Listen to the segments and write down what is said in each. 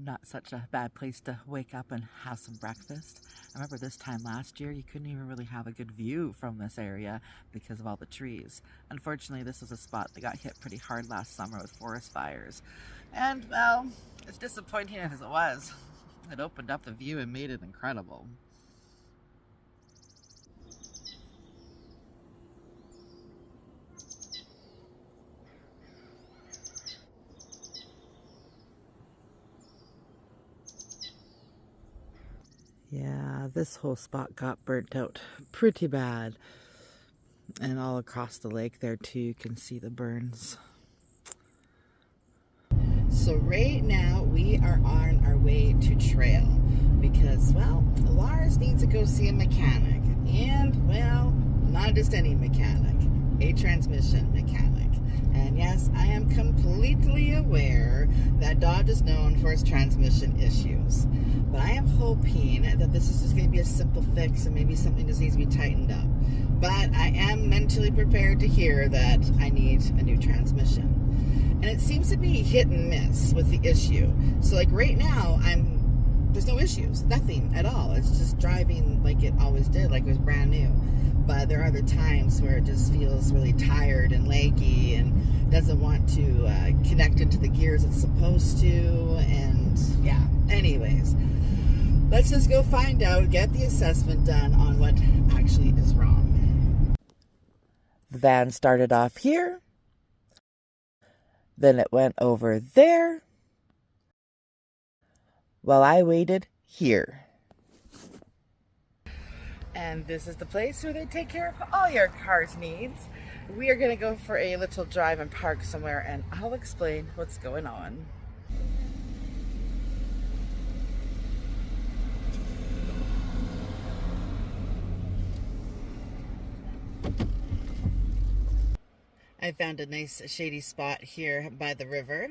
not such a bad place to wake up and have some breakfast. I remember this time last year, you couldn't even really have a good view from this area because of all the trees. Unfortunately, this was a spot that got hit pretty hard last summer with forest fires. And, well, as disappointing as it was, it opened up the view and made it incredible. Yeah, this whole spot got burnt out pretty bad. And all across the lake there too, you can see the burns. So right now we are on our way to trail because, well, Lars needs to go see a mechanic. And, well, not just any mechanic, a transmission mechanic. And yes, I am completely aware that Dodge is known for its transmission issues. But I am hoping that this is just going to be a simple fix and maybe something just needs to be tightened up. But I am mentally prepared to hear that I need a new transmission. And it seems to be hit and miss with the issue. So like right now, there's no issues, nothing at all. It's just driving like it always did, like it was brand new. But there are other times where it just feels really tired and laggy and doesn't want to connect into the gears it's supposed to. And yeah, anyways, let's just go find out, get the assessment done on what actually is wrong. The van started off here. Then it went over there. While I waited here. And this is the place where they take care of all your car's needs. We are going to go for a little drive and park somewhere, and I'll explain what's going on. I found a nice shady spot here by the river.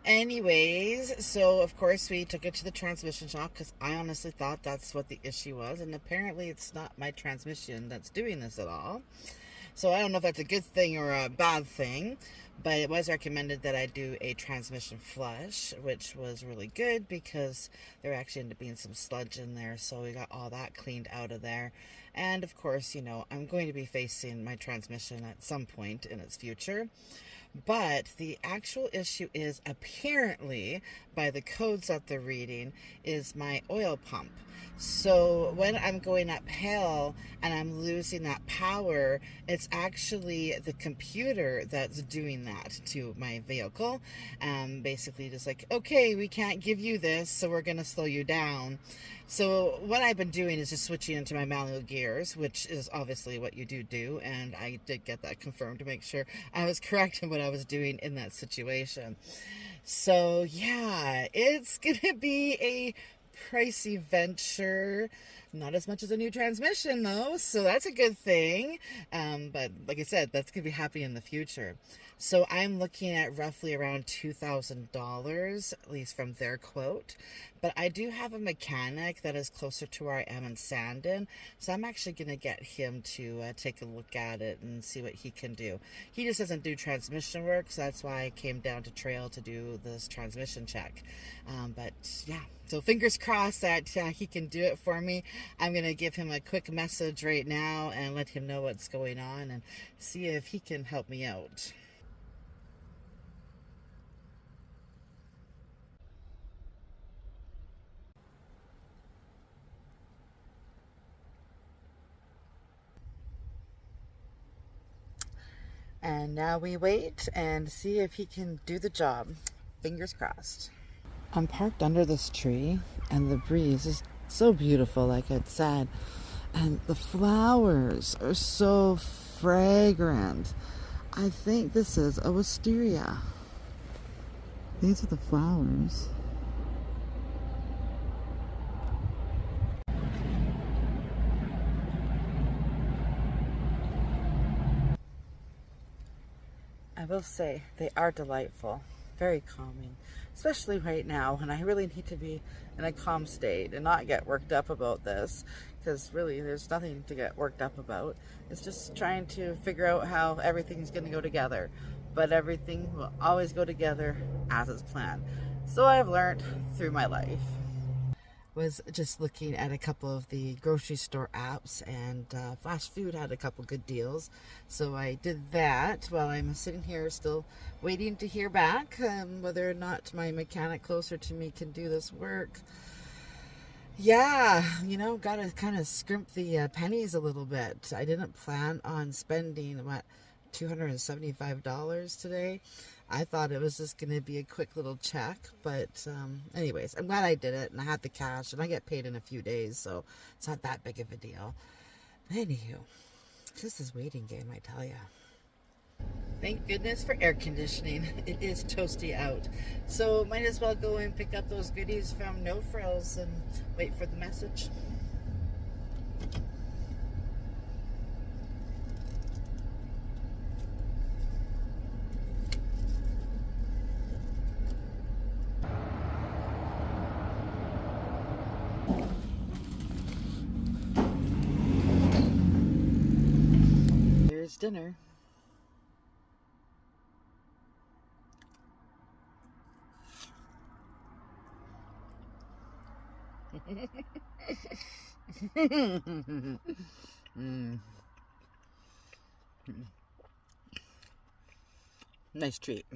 Anyways, so of course we took it to the transmission shop because I honestly thought that's what the issue was, and apparently it's not my transmission that's doing this at all. So I don't know if that's a good thing or a bad thing, but it was recommended that I do a transmission flush, which was really good because there actually ended up being some sludge in there, so we got all that cleaned out of there. And of course, you know, I'm going to be facing my transmission at some point in its future. But the actual issue is apparently, by the codes that they're reading, is my oil pump. So when I'm going uphill and I'm losing that power, it's actually the computer that's doing that to my vehicle. Basically just like, okay, we can't give you this, so we're going to slow you down. So what I've been doing is just switching into my manual gears, which is obviously what you do, and I did get that confirmed to make sure I was correct in what I was doing in that situation. So yeah, it's gonna be a pricey venture. Not as much as a new transmission though, so that's a good thing. But like I said, that's gonna be happening in the future. So I'm looking at roughly around $2,000, at least from their quote. But I do have a mechanic that is closer to where I am in Sandon, so I'm actually going to get him to take a look at it and see what he can do. He just doesn't do transmission work, so that's why I came down to Trail to do this transmission check. But yeah, so fingers crossed that he can do it for me. I'm going to give him a quick message right now and let him know what's going on and see if he can help me out. And now we wait and see if he can do the job. Fingers crossed. I'm parked under this tree and the breeze is so beautiful, like I'd said. And the flowers are so fragrant. I think this is a wisteria. These are the flowers. I will say they are delightful, very calming, especially right now when I really need to be in a calm state and not get worked up about this, because really there's nothing to get worked up about. It's just trying to figure out how everything's going to go together, but everything will always go together as it's planned. So I've learned through my life. Was just looking at a couple of the grocery store apps, and fast food had a couple good deals, so I did that while I'm sitting here still waiting to hear back whether or not my mechanic closer to me can do this work. Yeah, gotta kind of scrimp the pennies a little bit. I didn't plan on spending about $275 today. I thought it was just going to be a quick little check, but anyways, I'm glad I did it, and I had the cash, and I get paid in a few days, so it's not that big of a deal. But anywho, this is waiting game, I tell ya. Thank goodness for air conditioning. It is toasty out, so might as well go and pick up those goodies from No Frills and wait for the message. Here's dinner. Nice treat.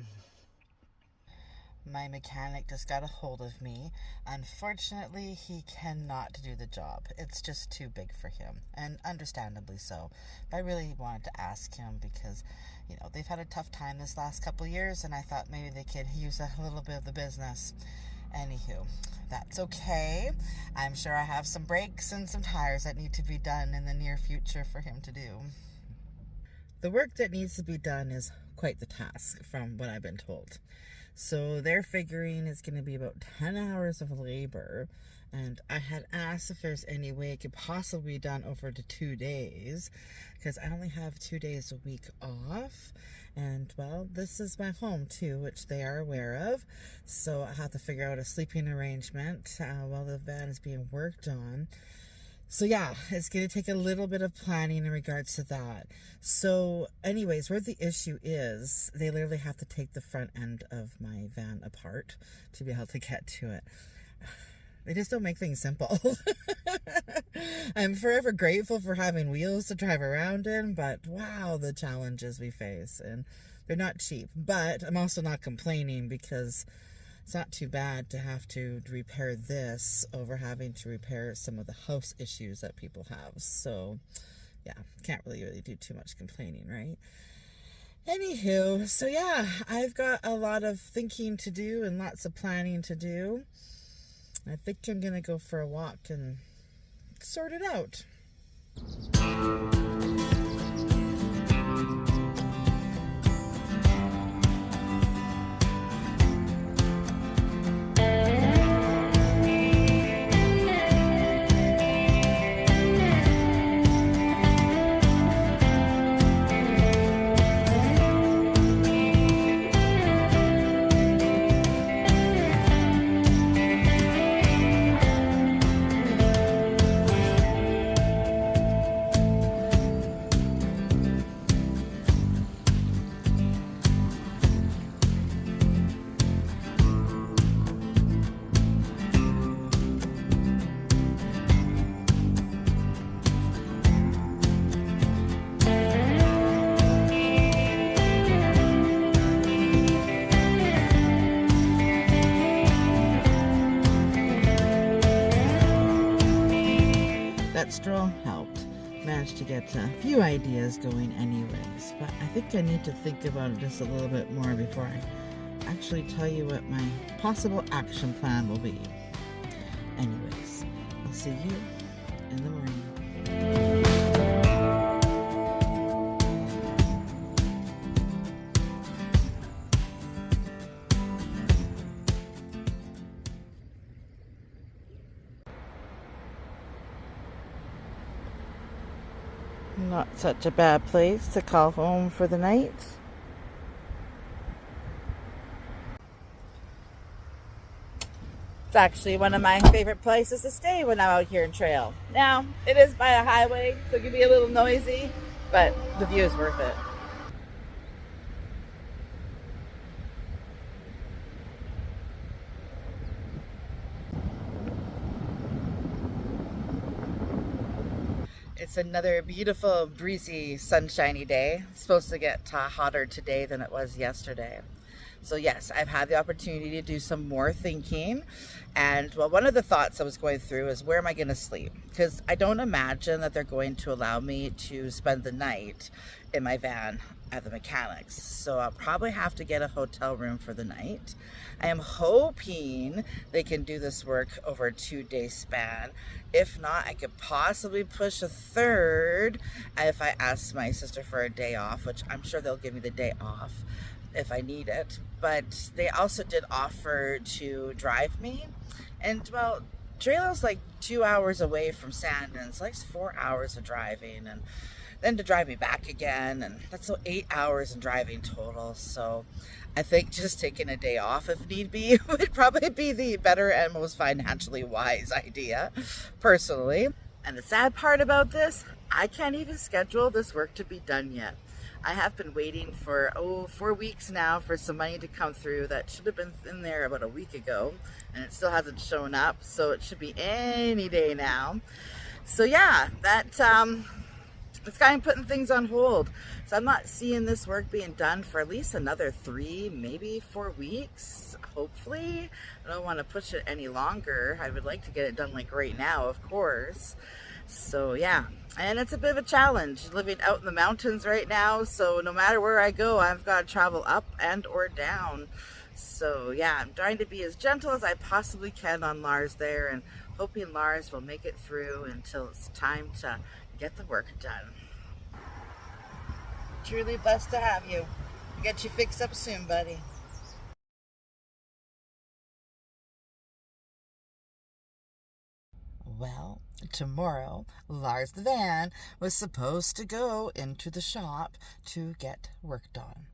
My mechanic just got a hold of me. Unfortunately, he cannot do the job. It's just too big for him, and understandably so. But I really wanted to ask him because, they've had a tough time this last couple of years, and I thought maybe they could use a little bit of the business. Anywho, that's okay. I'm sure I have some brakes and some tires that need to be done in the near future for him to do. The work that needs to be done is quite the task, from what I've been told. So they're figuring it's going to be about 10 hours of labor, and I had asked if there's any way it could possibly be done over to 2 days, because I only have 2 days a week off, and well, this is my home too, which they are aware of, so I have to figure out a sleeping arrangement while the van is being worked on. So yeah, it's going to take a little bit of planning in regards to that. So anyways, where the issue is, they literally have to take the front end of my van apart to be able to get to it. They just don't make things simple. I'm forever grateful for having wheels to drive around in, but wow, the challenges we face. And they're not cheap. But I'm also not complaining because it's not too bad to have to repair this over having to repair some of the house issues that people have. So, yeah, can't really do too much complaining, right? Anywho, so yeah, I've got a lot of thinking to do and lots of planning to do. I think I'm going to go for a walk and sort it out. That stroll helped. Managed to get a few ideas going anyways, but I think I need to think about it just a little bit more before I actually tell you what my possible action plan will be. Anyways, I'll see you in the morning. Not such a bad place to call home for the night. It's actually one of my favorite places to stay when I'm out here in trail. Now, it is by a highway, so it can be a little noisy, but the view is worth it. It's another beautiful, breezy, sunshiny day. It's supposed to get hotter today than it was yesterday. So yes, I've had the opportunity to do some more thinking. And well, one of the thoughts I was going through is, where am I going to sleep? Because I don't imagine that they're going to allow me to spend the night in my van at the mechanics. So I'll probably have to get a hotel room for the night. I am hoping they can do this work over a 2-day span. If not, I could possibly push a third if I ask my sister for a day off, which I'm sure they'll give me the day off if I need it. But they also did offer to drive me, and well, Draylo's like 2 hours away from Sandon. It's like 4 hours of driving, and then to drive me back again, and that's so 8 hours in driving total. So I think just taking a day off if need be would probably be the better and most financially wise idea, personally. And the sad part about this, I can't even schedule this work to be done yet. I have been waiting for 4 weeks now for some money to come through that should have been in there about a week ago, and it still hasn't shown up, so it should be any day now. So yeah, it's kind of putting things on hold. So I'm not seeing this work being done for at least another 3, maybe 4 weeks, hopefully. I don't want to push it any longer. I would like to get it done like right now, of course. So yeah, and it's a bit of a challenge living out in the mountains right now. So no matter where I go, I've got to travel up and or down. So yeah, I'm trying to be as gentle as I possibly can on Lars there, and hoping Lars will make it through until it's time to get the work done. Truly blessed to have you. Get you fixed up soon, buddy. Well, tomorrow, Lars the van was supposed to go into the shop to get work done.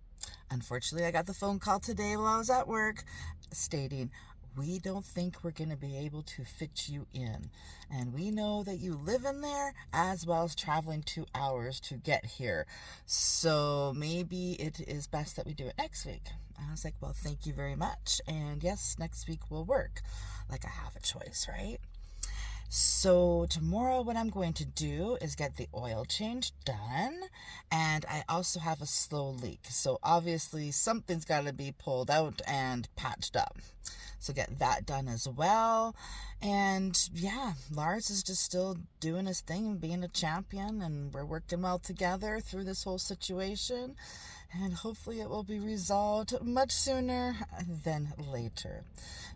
Unfortunately, I got the phone call today while I was at work stating, we don't think we're going to be able to fit you in. And we know that you live in there as well as traveling 2 hours to get here. So maybe it is best that we do it next week. I was like, well, thank you very much. And yes, next week will work. Like I have a choice, right? So tomorrow what I'm going to do is get the oil change done, and I also have a slow leak. So obviously something's got to be pulled out and patched up. So get that done as well. And yeah, Lars is just still doing his thing, being a champion, and we're working well together through this whole situation. And hopefully it will be resolved much sooner than later.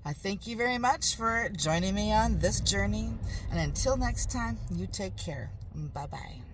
I thank you very much for joining me on this journey. And until next time, you take care. Bye-bye.